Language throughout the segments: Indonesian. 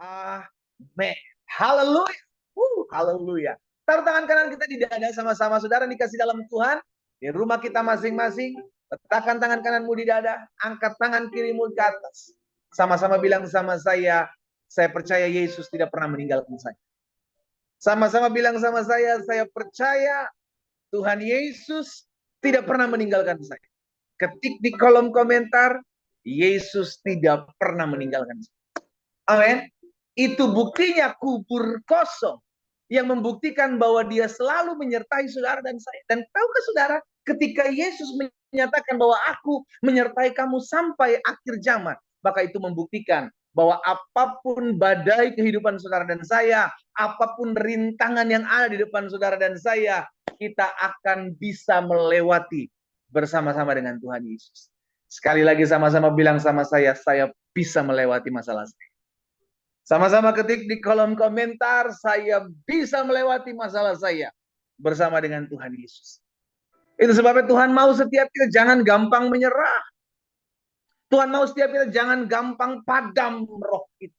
Amin. Haleluya. Haleluya. Taruh tangan kanan kita di dada sama-sama, saudara dikasih dalam Tuhan. Di rumah kita masing-masing, letakkan tangan kananmu di dada, angkat tangan kirimu ke atas. Sama-sama bilang sama saya percaya Yesus tidak pernah meninggalkan saya. Sama-sama bilang sama saya percaya Tuhan Yesus tidak pernah meninggalkan saya. Ketik di kolom komentar, Yesus tidak pernah meninggalkan saya. Amin. Itu buktinya kubur kosong yang membuktikan bahwa dia selalu menyertai saudara dan saya. Dan tahukah saudara, ketika Yesus menyatakan bahwa aku menyertai kamu sampai akhir zaman, maka itu membuktikan bahwa apapun badai kehidupan saudara dan saya, apapun rintangan yang ada di depan saudara dan saya, kita akan bisa melewati bersama-sama dengan Tuhan Yesus. Sekali lagi sama-sama bilang sama saya bisa melewati masalah saya. Sama-sama ketik di kolom komentar, saya bisa melewati masalah saya bersama dengan Tuhan Yesus. Itu sebabnya Tuhan mau setiap kita jangan gampang menyerah. Tuhan mau setiap kita jangan gampang padam roh kita.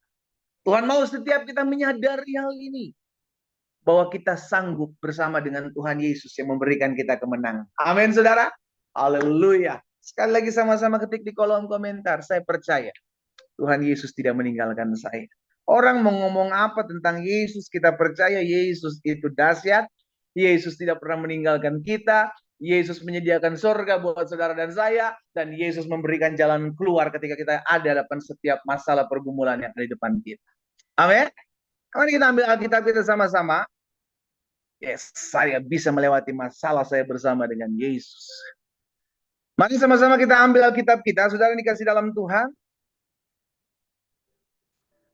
Tuhan mau setiap kita menyadari hal ini. Bahwa kita sanggup bersama dengan Tuhan Yesus yang memberikan kita kemenangan. Amin, saudara. Haleluya. Sekali lagi sama-sama ketik di kolom komentar, saya percaya Tuhan Yesus tidak meninggalkan saya. Orang mau ngomong apa tentang Yesus, kita percaya Yesus itu dahsyat. Yesus tidak pernah meninggalkan kita. Yesus menyediakan surga buat saudara dan saya. Dan Yesus memberikan jalan keluar ketika kita ada depan setiap masalah pergumulan yang ada di depan kita. Amin. Mari kita ambil Alkitab kita sama-sama. Yes, saya bisa melewati masalah saya bersama dengan Yesus. Mari sama-sama kita ambil Alkitab kita. Saudara dikasih dalam Tuhan.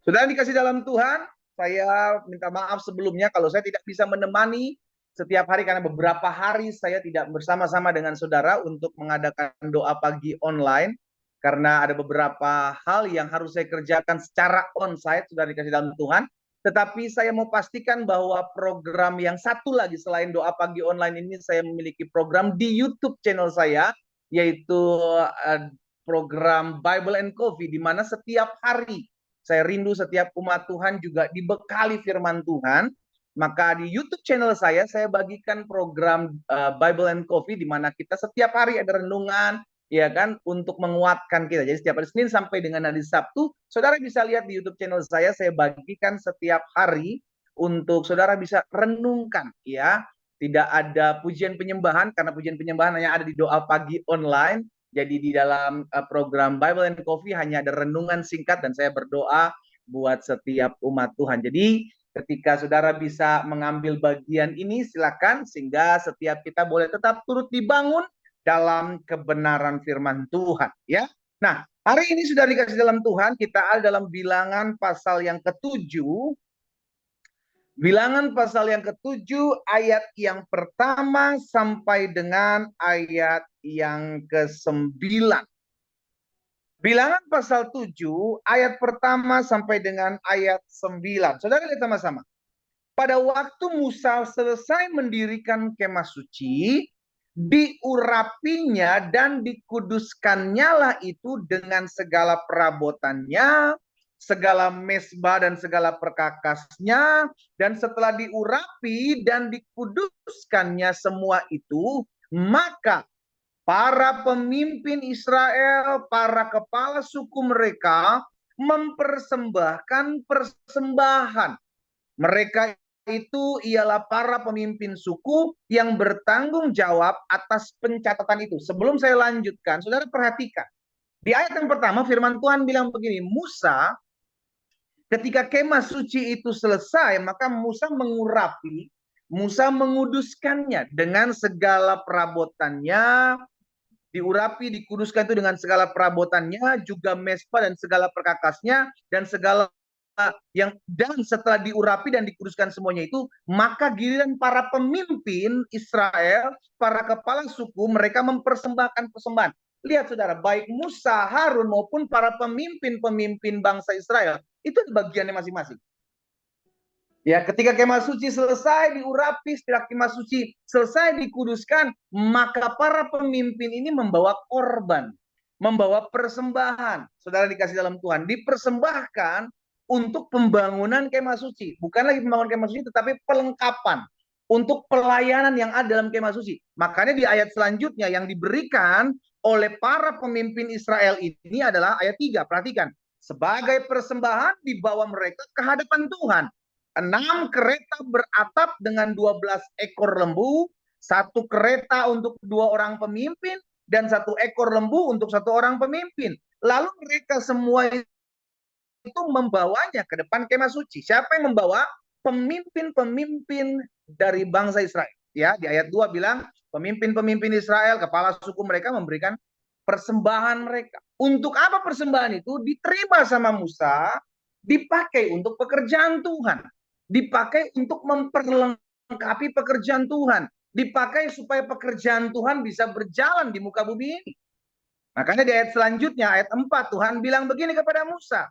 Saudara dikasih dalam Tuhan, saya minta maaf sebelumnya kalau saya tidak bisa menemani setiap hari karena beberapa hari saya tidak bersama-sama dengan saudara untuk mengadakan doa pagi online karena ada beberapa hal yang harus saya kerjakan secara onsite. Saudara dikasih dalam Tuhan. Tetapi saya mau pastikan bahwa program yang satu lagi selain doa pagi online ini, saya memiliki program di YouTube channel saya, yaitu program Bible and Coffee, di mana setiap hari saya rindu setiap umat Tuhan juga dibekali firman Tuhan. Maka di YouTube channel saya bagikan program Bible and Coffee, di mana kita setiap hari ada renungan, ya kan, untuk menguatkan kita. Jadi setiap hari Senin sampai dengan hari Sabtu, saudara bisa lihat di YouTube channel saya bagikan setiap hari untuk saudara bisa renungkan, ya. Tidak ada pujian penyembahan, karena pujian penyembahan hanya ada di doa pagi online. Jadi di dalam program Bible and Coffee hanya ada renungan singkat dan saya berdoa buat setiap umat Tuhan. Jadi ketika saudara bisa mengambil bagian ini, silakan, sehingga setiap kita boleh tetap turut dibangun dalam kebenaran firman Tuhan, ya. Nah, hari ini sudah dikasih dalam Tuhan, kita ada dalam Bilangan pasal yang ke-7. Bilangan pasal yang ke-7 ayat yang pertama sampai dengan ayat yang ke-9. Bilangan pasal 7 ayat pertama sampai dengan ayat 9. Saudara lihat sama-sama. Pada waktu Musa selesai mendirikan kemah suci, diurapinya dan dikuduskannya lah itu dengan segala perabotannya, segala mesbah dan segala perkakasnya, dan setelah diurapi dan dikuduskannya semua itu, maka para pemimpin Israel, para kepala suku mereka mempersembahkan persembahan. Mereka itu ialah para pemimpin suku yang bertanggung jawab atas pencatatan itu. Sebelum saya lanjutkan, saudara perhatikan. Di ayat yang pertama firman Tuhan bilang begini, Musa ketika kemah suci itu selesai, maka Musa mengurapi, Musa menguduskannya dengan segala perabotannya, diurapi, dikuduskan itu dengan segala perabotannya, juga mesbah dan segala perkakasnya, dan segala yang, dan setelah diurapi dan dikuduskan semuanya itu, maka giliran para pemimpin Israel, para kepala suku, mereka mempersembahkan persembahan. Lihat saudara, baik Musa, Harun maupun para pemimpin-pemimpin bangsa Israel, itu bagiannya masing-masing. Ya, ketika kemah suci selesai diurapi, setelah kemah suci selesai dikuduskan, maka para pemimpin ini membawa korban, membawa persembahan. Saudara dikasih dalam Tuhan, dipersembahkan untuk pembangunan kemah suci. Bukan lagi pembangunan kemah suci, tetapi pelengkapan untuk pelayanan yang ada dalam kemah suci. Makanya di ayat selanjutnya yang diberikan oleh para pemimpin Israel ini adalah ayat 3. Perhatikan. Sebagai persembahan dibawa mereka ke hadapan Tuhan. 6 kereta beratap dengan 12 ekor lembu, 1 kereta untuk 2 orang pemimpin, dan 1 ekor lembu untuk 1 orang pemimpin. Lalu mereka semua itu membawanya ke depan kemah suci. Siapa yang membawa? Pemimpin-pemimpin dari bangsa Israel. Ya, di ayat 2 bilang pemimpin-pemimpin Israel, kepala suku mereka memberikan persembahan mereka. Untuk apa persembahan itu? Diterima sama Musa, dipakai untuk pekerjaan Tuhan. Dipakai untuk memperlengkapi pekerjaan Tuhan. Dipakai supaya pekerjaan Tuhan bisa berjalan di muka bumi ini. Makanya di ayat selanjutnya, ayat 4, Tuhan bilang begini kepada Musa,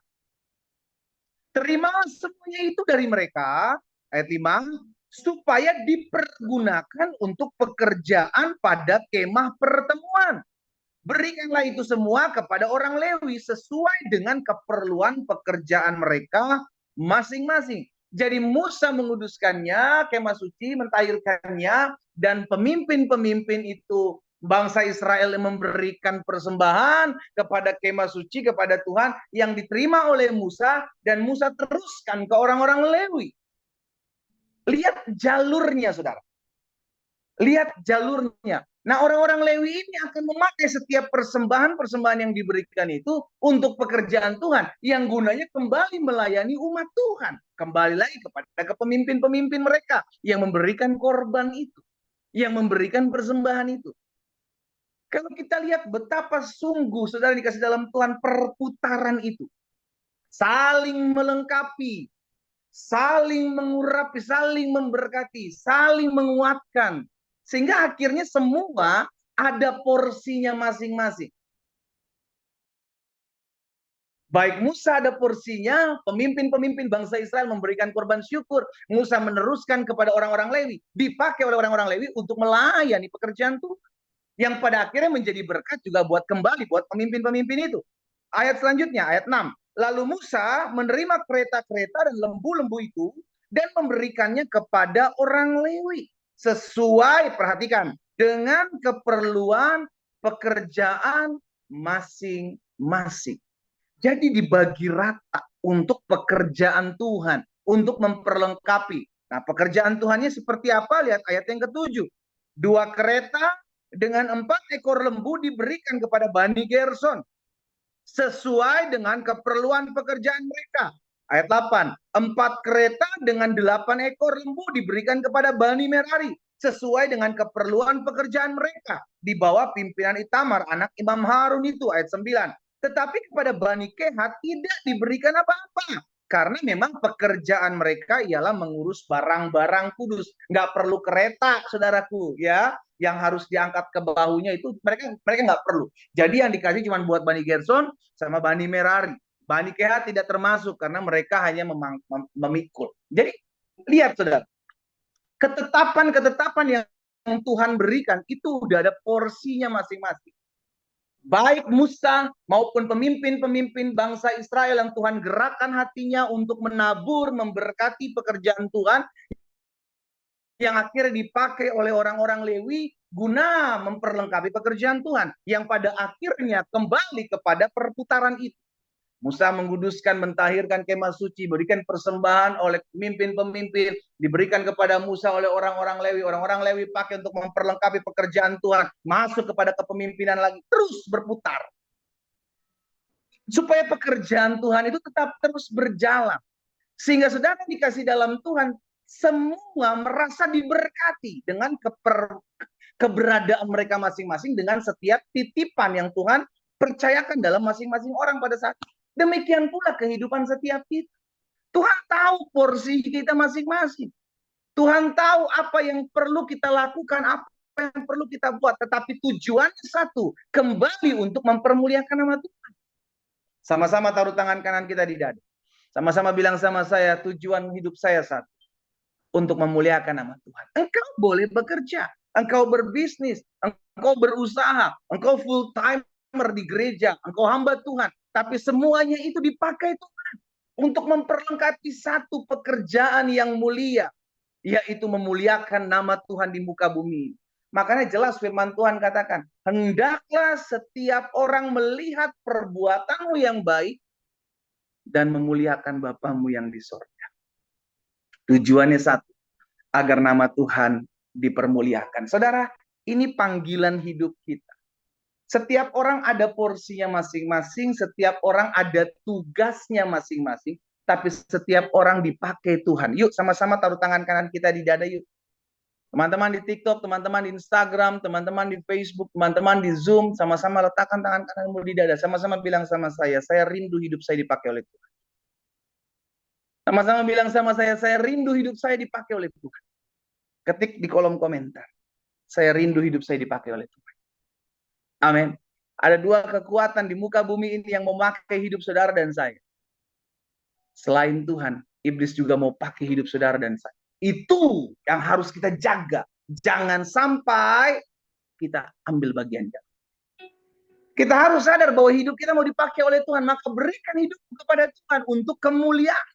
terimalah semuanya itu dari mereka, ayat 5, supaya dipergunakan untuk pekerjaan pada kemah pertemuan. Berikanlah itu semua kepada orang Lewi sesuai dengan keperluan pekerjaan mereka masing-masing. Jadi Musa menguduskannya, kemah suci, mentahirkannya, dan pemimpin-pemimpin itu bangsa Israel yang memberikan persembahan kepada kemah suci, kepada Tuhan yang diterima oleh Musa, dan Musa teruskan ke orang-orang Lewi. Lihat jalurnya, saudara. Lihat jalurnya. Nah, orang-orang Lewi ini akan memakai setiap persembahan-persembahan yang diberikan itu untuk pekerjaan Tuhan, yang gunanya kembali melayani umat Tuhan. Kembali lagi kepada kepemimpin-pemimpin mereka yang memberikan korban itu, yang memberikan persembahan itu. Kalau kita lihat betapa sungguh saudara dikasih dalam Tuhan perputaran itu, saling melengkapi, saling mengurapi, saling memberkati, saling menguatkan, sehingga akhirnya semua ada porsinya masing-masing. Baik Musa ada porsinya, pemimpin-pemimpin bangsa Israel memberikan korban syukur, Musa meneruskan kepada orang-orang Lewi, dipakai oleh orang-orang Lewi untuk melayani pekerjaan Tuhan, yang pada akhirnya menjadi berkat juga buat kembali buat pemimpin-pemimpin itu. Ayat selanjutnya, ayat 6. Lalu Musa menerima kereta-kereta dan lembu-lembu itu dan memberikannya kepada orang Lewi sesuai, perhatikan, dengan keperluan pekerjaan masing-masing. Jadi dibagi rata untuk pekerjaan Tuhan, untuk memperlengkapi. Nah, pekerjaan Tuhannya seperti apa? Lihat ayat yang ke-7. 2 kereta dengan 4 ekor lembu diberikan kepada Bani Gerson sesuai dengan keperluan pekerjaan mereka. Ayat 8, 4 kereta dengan 8 ekor lembu diberikan kepada Bani Merari sesuai dengan keperluan pekerjaan mereka di bawah pimpinan Itamar anak Imam Harun itu. Ayat 9, tetapi kepada Bani Kehat tidak diberikan apa-apa karena memang pekerjaan mereka ialah mengurus barang-barang kudus. Nggak perlu kereta, saudaraku, ya, yang harus diangkat ke bahunya itu mereka nggak perlu. Jadi yang dikasih cuma buat Bani Gerson sama Bani Merari. Bani Kehat tidak termasuk karena mereka hanya memikul. Jadi lihat, saudara, ketetapan-ketetapan yang Tuhan berikan itu udah ada porsinya masing-masing. Baik Musa maupun pemimpin-pemimpin bangsa Israel yang Tuhan gerakkan hatinya untuk menabur, memberkati pekerjaan Tuhan, yang akhirnya dipakai oleh orang-orang Lewi guna memperlengkapi pekerjaan Tuhan, yang pada akhirnya kembali kepada perputaran itu. Musa menguduskan, mentahirkan kemah suci, berikan persembahan oleh pemimpin-pemimpin, diberikan kepada Musa oleh orang-orang Lewi. Orang-orang Lewi pakai untuk memperlengkapi pekerjaan Tuhan, masuk kepada kepemimpinan lagi, terus berputar. Supaya pekerjaan Tuhan itu tetap terus berjalan. Sehingga saudara dikasih dalam Tuhan, semua merasa diberkati dengan keberadaan mereka masing-masing, dengan setiap titipan yang Tuhan percayakan dalam masing-masing orang pada saat itu. Demikian pula kehidupan setiap kita. Tuhan tahu porsi kita masing-masing. Tuhan tahu apa yang perlu kita lakukan, apa yang perlu kita buat. Tetapi tujuannya satu, kembali untuk mempermuliakan nama Tuhan. Sama-sama taruh tangan kanan kita di dada. Sama-sama bilang sama saya, tujuan hidup saya satu, untuk memuliakan nama Tuhan. Engkau boleh bekerja, engkau berbisnis, engkau berusaha, engkau full timer di gereja, engkau hamba Tuhan. Tapi semuanya itu dipakai Tuhan. untuk memperlengkapi satu pekerjaan yang mulia, yaitu memuliakan nama Tuhan di muka bumi. Makanya jelas firman Tuhan katakan, hendaklah setiap orang melihat perbuatanmu yang baik dan memuliakan Bapamu yang di sorga. Tujuannya satu, agar nama Tuhan dipermuliakan. Saudara, ini panggilan hidup kita. Setiap orang ada porsinya masing-masing, setiap orang ada tugasnya masing-masing, tapi setiap orang dipakai Tuhan. Yuk sama-sama taruh tangan kanan kita di dada yuk. Teman-teman di TikTok, teman-teman di Instagram, teman-teman di Facebook, teman-teman di Zoom, sama-sama letakkan tangan kananmu di dada. Sama-sama bilang sama saya rindu hidup saya dipakai oleh Tuhan. Sama-sama bilang sama saya rindu hidup saya dipakai oleh Tuhan. Ketik di kolom komentar. Saya rindu hidup saya dipakai oleh Tuhan. Amin. Ada dua kekuatan di muka bumi ini yang memakai hidup saudara dan saya. Selain Tuhan, iblis juga mau pakai hidup saudara dan saya. Itu yang harus kita jaga. Jangan sampai kita ambil bagian jaga. Kita harus sadar bahwa hidup kita mau dipakai oleh Tuhan. Maka berikan hidup kepada Tuhan untuk kemuliaan.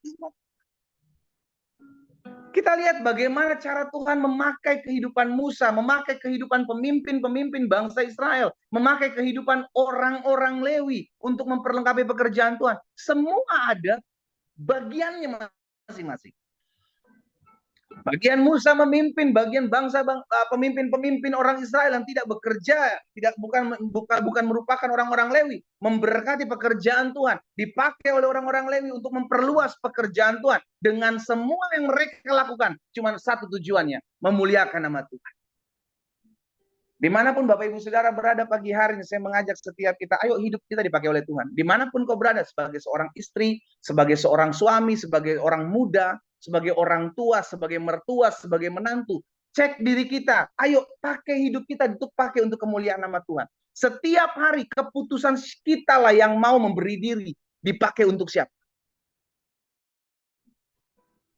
Kita lihat bagaimana cara Tuhan memakai kehidupan Musa, memakai kehidupan pemimpin-pemimpin bangsa Israel, memakai kehidupan orang-orang Lewi untuk memperlengkapi pekerjaan Tuhan. Semua ada bagiannya masing-masing. Bagian Musa memimpin, bagian bangsa pemimpin-pemimpin orang Israel yang tidak bekerja, bukan merupakan orang-orang Lewi, memberkati pekerjaan Tuhan, dipakai oleh orang-orang Lewi untuk memperluas pekerjaan Tuhan dengan semua yang mereka lakukan. Cuma satu tujuannya, memuliakan nama Tuhan. Dimanapun Bapak Ibu Saudara berada pagi hari ini, saya mengajak setiap kita, ayo hidup kita dipakai oleh Tuhan. Dimanapun kau berada, sebagai seorang istri, sebagai seorang suami, sebagai orang muda, sebagai orang tua, sebagai mertua, sebagai menantu. Cek diri kita, ayo pakai hidup kita untuk pakai untuk kemuliaan nama Tuhan. Setiap hari keputusan kita lah yang mau memberi diri dipakai untuk siapa.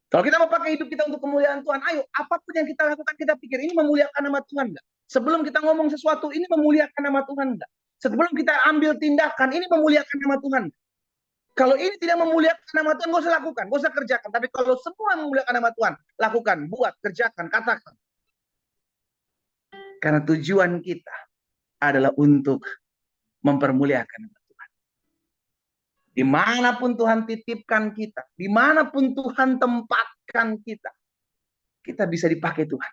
Kalau kita mau pakai hidup kita untuk kemuliaan Tuhan, ayo apapun yang kita lakukan kita pikir ini memuliakan nama Tuhan enggak? Sebelum kita ngomong sesuatu, ini memuliakan nama Tuhan enggak? Sebelum kita ambil tindakan, ini memuliakan nama Tuhan. Kalau ini tidak memuliakan nama Tuhan, gak usah lakukan, gak usah kerjakan. Tapi kalau semua memuliakan nama Tuhan, lakukan, buat, kerjakan, katakan. Karena tujuan kita adalah untuk mempermuliakan nama Tuhan. Dimanapun Tuhan titipkan kita, dimanapun Tuhan tempatkan kita, kita bisa dipakai Tuhan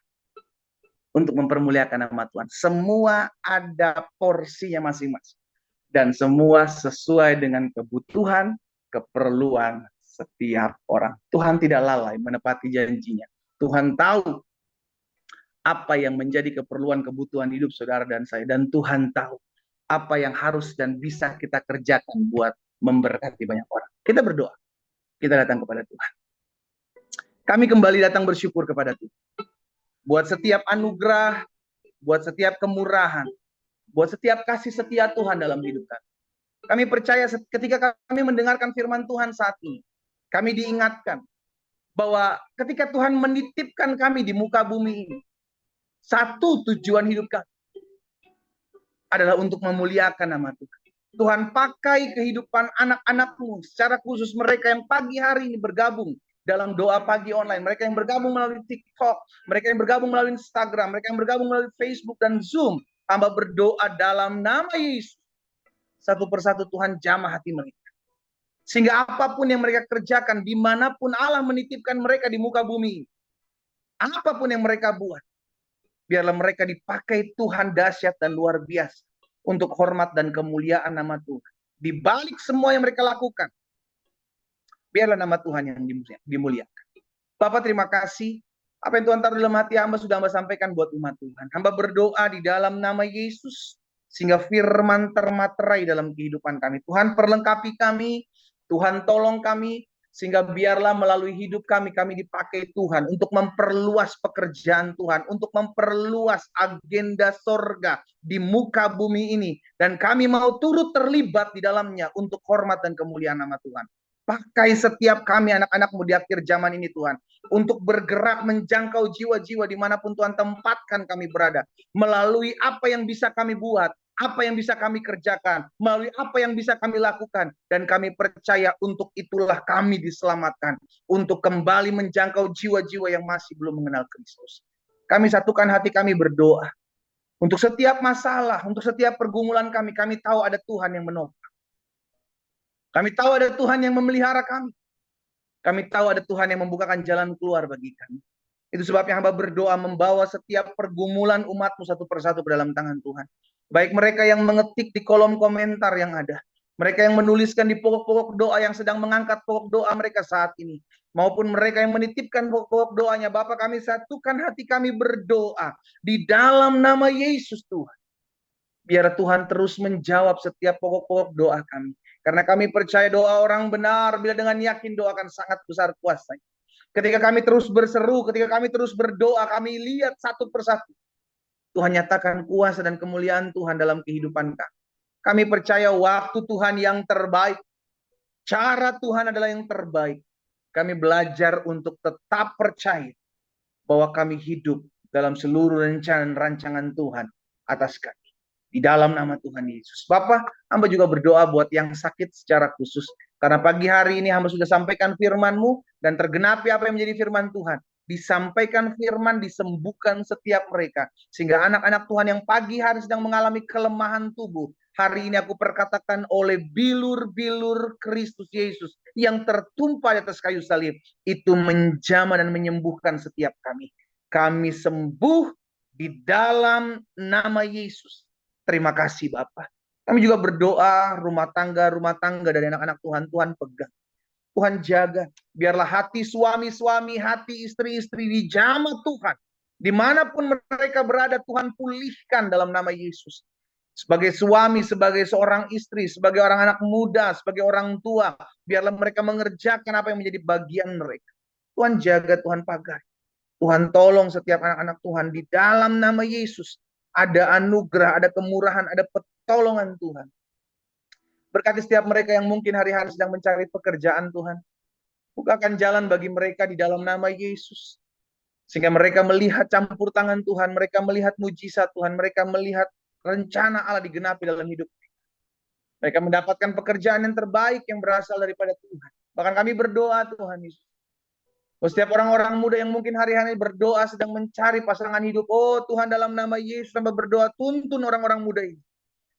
untuk mempermuliakan nama Tuhan. Semua ada porsinya masing-masing. Dan semua sesuai dengan kebutuhan, keperluan setiap orang. Tuhan tidak lalai menepati janjinya. Tuhan tahu apa yang menjadi keperluan kebutuhan hidup saudara dan saya. Dan Tuhan tahu apa yang harus dan bisa kita kerjakan buat memberkati banyak orang. Kita berdoa. Kita datang kepada Tuhan. Kami kembali datang bersyukur kepada Tuhan. Buat setiap anugerah, buat setiap kemurahan, buat setiap kasih setia Tuhan dalam hidup kami. Kami percaya ketika kami mendengarkan firman Tuhan saat ini, kami diingatkan bahwa ketika Tuhan menitipkan kami di muka bumi ini, satu tujuan hidup kami adalah untuk memuliakan nama Tuhan. Tuhan pakai kehidupan anak-anak-Mu, secara khusus mereka yang pagi hari ini bergabung dalam doa pagi online, mereka yang bergabung melalui TikTok, mereka yang bergabung melalui Instagram, mereka yang bergabung melalui Facebook dan Zoom. Hamba berdoa dalam nama Yesus, satu persatu Tuhan jamah hati mereka. Sehingga apapun yang mereka kerjakan, dimanapun Allah menitipkan mereka di muka bumi, apapun yang mereka buat, biarlah mereka dipakai Tuhan dahsyat dan luar biasa untuk hormat dan kemuliaan nama Tuhan. Di balik semua yang mereka lakukan, biarlah nama Tuhan yang dimuliakan. Bapak terima kasih. Apa yang Tuhan taruh dalam hati hamba sudah hamba sampaikan buat umat Tuhan. Hamba berdoa di dalam nama Yesus, sehingga firman termaterai dalam kehidupan kami. Tuhan perlengkapi kami, Tuhan tolong kami, sehingga biarlah melalui hidup kami dipakai Tuhan untuk memperluas pekerjaan Tuhan, untuk memperluas agenda sorga di muka bumi ini. Dan kami mau turut terlibat di dalamnya untuk hormat dan kemuliaan nama Tuhan. Pakai setiap kami anak-anak-Mu di akhir zaman ini Tuhan, untuk bergerak menjangkau jiwa-jiwa dimanapun Tuhan tempatkan kami berada, melalui apa yang bisa kami buat, apa yang bisa kami kerjakan, melalui apa yang bisa kami lakukan. Dan kami percaya untuk itulah kami diselamatkan, untuk kembali menjangkau jiwa-jiwa yang masih belum mengenal Kristus. Kami satukan hati kami berdoa. Untuk setiap masalah, untuk setiap pergumulan kami tahu ada Tuhan yang menopang. Kami tahu ada Tuhan yang memelihara kami. Kami tahu ada Tuhan yang membukakan jalan keluar bagi kami. Itu sebabnya hamba berdoa membawa setiap pergumulan umatmu satu persatu ke dalam tangan Tuhan. Baik mereka yang mengetik di kolom komentar yang ada. Mereka yang menuliskan di pokok-pokok doa yang sedang mengangkat pokok doa mereka saat ini. Maupun mereka yang menitipkan pokok-pokok doanya. Bapa, kami satukan hati kami berdoa. Di dalam nama Yesus Tuhan. Biar Tuhan terus menjawab setiap pokok-pokok doa kami. Karena kami percaya doa orang benar. Bila dengan yakin doa akan sangat besar kuasanya. Ketika kami terus berseru, ketika kami terus berdoa, kami lihat satu persatu. Tuhan nyatakan kuasa dan kemuliaan Tuhan dalam kehidupan kami. Kami percaya waktu Tuhan yang terbaik. Cara Tuhan adalah yang terbaik. Kami belajar untuk tetap percaya bahwa kami hidup dalam seluruh rencana dan rancangan Tuhan atas kami. Di dalam nama Tuhan Yesus. Bapak, hamba juga berdoa buat yang sakit secara khusus. Karena pagi hari ini hamba sudah sampaikan firman-Mu dan tergenapi apa yang menjadi firman Tuhan. Disampaikan firman, disembuhkan setiap mereka. Sehingga anak-anak Tuhan yang pagi hari sedang mengalami kelemahan tubuh. Hari ini aku perkatakan oleh bilur-bilur Kristus Yesus yang tertumpah di atas kayu salib. Itu menjamah dan menyembuhkan setiap kami. Kami sembuh di dalam nama Yesus. Terima kasih Bapak. Kami juga berdoa rumah tangga dari anak-anak Tuhan. Tuhan pegang. Tuhan jaga. Biarlah hati suami-suami, hati istri-istri dijamah Tuhan. Dimanapun mereka berada, Tuhan pulihkan dalam nama Yesus. Sebagai suami, sebagai seorang istri, sebagai orang anak muda, sebagai orang tua. Biarlah mereka mengerjakan apa yang menjadi bagian mereka. Tuhan jaga, Tuhan pagar. Tuhan tolong setiap anak-anak Tuhan di dalam nama Yesus. Ada anugerah, ada kemurahan, ada pertolongan Tuhan. Berkati setiap mereka yang mungkin hari-hari sedang mencari pekerjaan Tuhan. Bukakan jalan bagi mereka di dalam nama Yesus. Sehingga mereka melihat campur tangan Tuhan, mereka melihat mujizat Tuhan, mereka melihat rencana Allah digenapi dalam hidup mereka. Mereka mendapatkan pekerjaan yang terbaik yang berasal daripada Tuhan. Bahkan kami berdoa Tuhan Yesus. Setiap orang-orang muda yang mungkin hari-hari berdoa sedang mencari pasangan hidup. Oh Tuhan, dalam nama Yesus hamba berdoa tuntun orang-orang muda ini.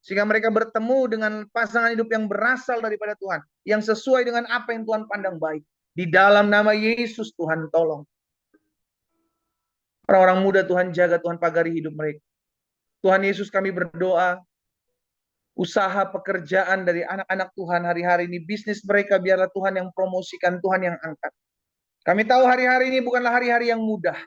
Sehingga mereka bertemu dengan pasangan hidup yang berasal daripada Tuhan. Yang sesuai dengan apa yang Tuhan pandang baik. Di dalam nama Yesus Tuhan tolong. Orang-orang muda Tuhan jaga, Tuhan pagari hidup mereka. Tuhan Yesus kami berdoa. Usaha pekerjaan dari anak-anak Tuhan hari-hari ini. Bisnis mereka biarlah Tuhan yang promosikan, Tuhan yang angkat. Kami tahu hari-hari ini bukanlah hari-hari yang mudah.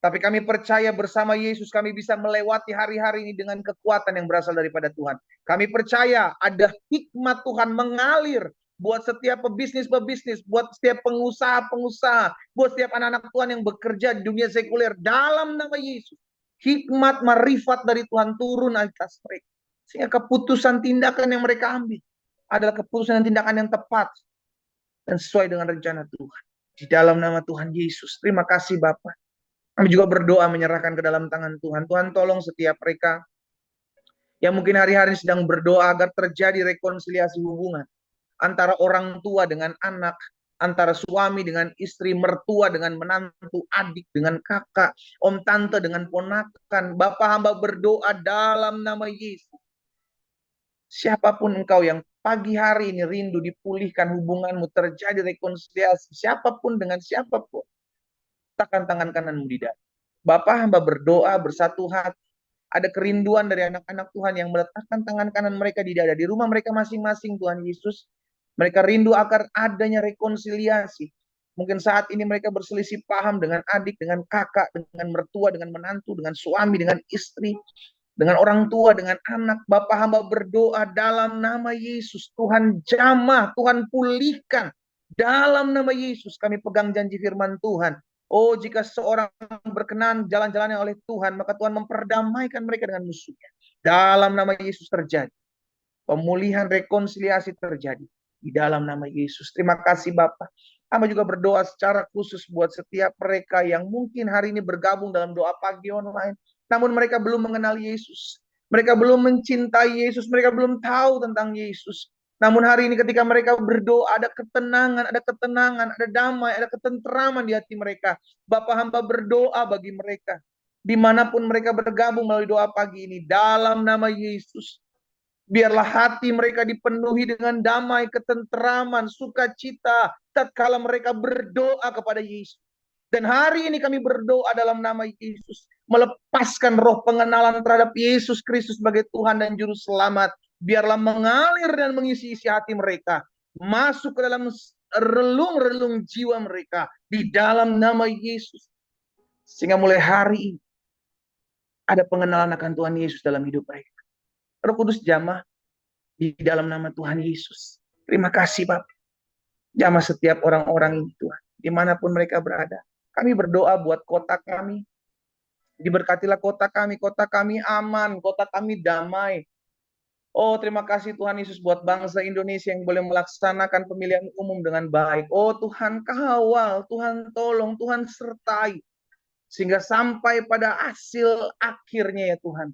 Tapi kami percaya bersama Yesus kami bisa melewati hari-hari ini dengan kekuatan yang berasal daripada Tuhan. Kami percaya ada hikmat Tuhan mengalir buat setiap pebisnis-pebisnis, buat setiap pengusaha-pengusaha, buat setiap anak-anak Tuhan yang bekerja di dunia sekuler dalam nama Yesus. Hikmat marifat dari Tuhan turun atas mereka. Sehingga keputusan tindakan yang mereka ambil adalah keputusan dan tindakan yang tepat dan sesuai dengan rencana Tuhan. Di dalam nama Tuhan Yesus. Terima kasih Bapak. Kami juga berdoa menyerahkan ke dalam tangan Tuhan. Tuhan tolong setiap mereka yang mungkin hari-hari sedang berdoa agar terjadi rekonsiliasi hubungan. Antara orang tua dengan anak. Antara suami dengan istri, mertua dengan menantu, adik dengan kakak, om tante dengan ponakan. Bapak hamba berdoa dalam nama Yesus. Siapapun engkau yang pagi hari ini rindu dipulihkan hubunganmu, terjadi rekonsiliasi, siapapun dengan siapapun, letakkan tangan kananmu di dada. Bapak hamba berdoa bersatu hati. Ada kerinduan dari anak-anak Tuhan yang meletakkan tangan kanan mereka di dada. Di rumah mereka masing-masing Tuhan Yesus. Mereka rindu akan adanya rekonsiliasi. Mungkin saat ini mereka berselisih paham dengan adik, dengan kakak, dengan mertua, dengan menantu, dengan suami, dengan istri. Dengan orang tua, dengan anak. Bapak hamba berdoa dalam nama Yesus. Tuhan jamah, Tuhan pulihkan. Dalam nama Yesus kami pegang janji firman Tuhan. Oh, jika seorang berkenan jalan-jalannya oleh Tuhan, maka Tuhan memperdamaikan mereka dengan musuhnya. Dalam nama Yesus terjadi. Pemulihan rekonsiliasi terjadi. Di dalam nama Yesus. Terima kasih Bapak. Hamba juga berdoa secara khusus buat setiap mereka yang mungkin hari ini bergabung dalam doa pagi online. Namun mereka belum mengenal Yesus. Mereka belum mencintai Yesus, mereka belum tahu tentang Yesus. Namun hari ini ketika mereka berdoa, ada ketenangan, ada damai, ada ketenteraman di hati mereka. Bapa, hamba berdoa bagi mereka. Dimanapun mereka bergabung melalui doa pagi ini, dalam nama Yesus. Biarlah hati mereka dipenuhi dengan damai, ketenteraman, sukacita, tatkala mereka berdoa kepada Yesus. Dan hari ini kami berdoa dalam nama Yesus, melepaskan roh pengenalan terhadap Yesus Kristus sebagai Tuhan dan Juru Selamat. Biarlah mengalir dan mengisi isi hati mereka, masuk ke dalam relung-relung jiwa mereka di dalam nama Yesus. Sehingga mulai hari ini ada pengenalan akan Tuhan Yesus dalam hidup mereka. Roh Kudus jamah di dalam nama Tuhan Yesus. Terima kasih Bapak. Jamah setiap orang-orang ini Tuhan, dimanapun mereka berada. Kami berdoa buat kota kami. Diberkatilah kota kami aman, kota kami damai. Oh, terima kasih Tuhan Yesus buat bangsa Indonesia yang boleh melaksanakan pemilihan umum dengan baik. Oh Tuhan kawal, Tuhan tolong, Tuhan sertai. Sehingga sampai pada hasil akhirnya ya Tuhan.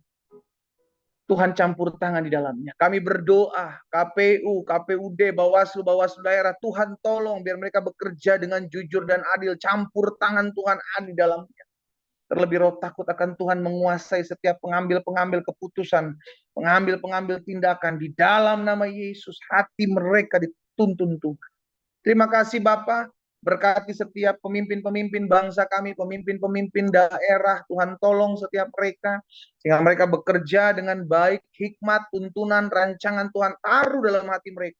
Tuhan campur tangan di dalamnya. Kami berdoa, KPU, KPUD, Bawaslu, Bawaslu daerah, Tuhan tolong biar mereka bekerja dengan jujur dan adil. Campur tangan Tuhan ada di dalamnya. Terlebih roh takut akan Tuhan menguasai setiap pengambil-pengambil keputusan, pengambil-pengambil tindakan di dalam nama Yesus. Hati mereka dituntun Tuhan. Terima kasih Bapak. Berkati setiap pemimpin-pemimpin bangsa kami, pemimpin-pemimpin daerah. Tuhan tolong setiap mereka. Sehingga mereka bekerja dengan baik, hikmat, tuntunan, rancangan Tuhan taruh dalam hati mereka.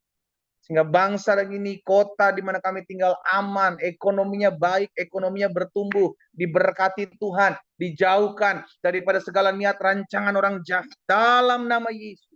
Sehingga bangsa dan ini kota di mana kami tinggal aman, ekonominya baik, ekonominya bertumbuh, diberkati Tuhan, dijauhkan daripada segala niat rancangan orang jahat dalam nama Yesus.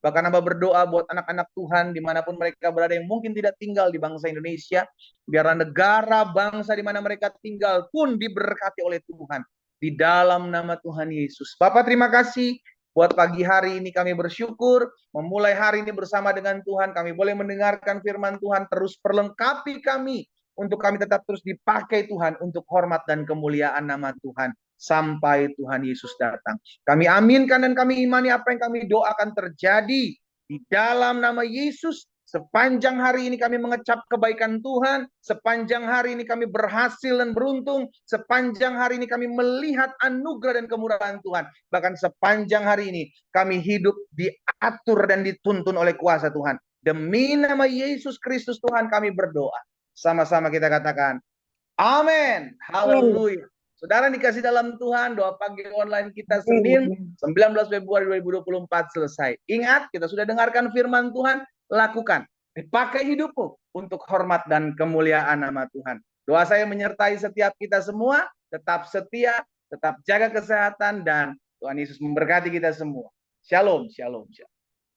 Bahkan hamba berdoa buat anak-anak Tuhan dimanapun mereka berada yang mungkin tidak tinggal di bangsa Indonesia. Biarlah negara bangsa di mana mereka tinggal pun diberkati oleh Tuhan. Di dalam nama Tuhan Yesus. Bapak terima kasih buat pagi hari ini kami bersyukur. Memulai hari ini bersama dengan Tuhan. Kami boleh mendengarkan firman Tuhan. Terus perlengkapi kami. Untuk kami tetap terus dipakai Tuhan. Untuk hormat dan kemuliaan nama Tuhan. Sampai Tuhan Yesus datang. Kami aminkan dan kami imani apa yang kami doakan terjadi di dalam nama Yesus. Sepanjang hari ini kami mengecap kebaikan Tuhan. Sepanjang hari ini kami berhasil dan beruntung. Sepanjang hari ini kami melihat anugerah dan kemurahan Tuhan. Bahkan sepanjang hari ini kami hidup diatur dan dituntun oleh kuasa Tuhan. Demi nama Yesus Kristus Tuhan kami berdoa. Sama-sama kita katakan, amin. Haleluya. Saudara dikasih dalam Tuhan, doa pagi online kita Senin 19 Februari 2024 selesai. Ingat, kita sudah dengarkan firman Tuhan, lakukan. Pakai hidupmu untuk hormat dan kemuliaan nama Tuhan. Doa saya menyertai setiap kita semua, tetap setia, tetap jaga kesehatan, dan Tuhan Yesus memberkati kita semua. Shalom, shalom, shalom.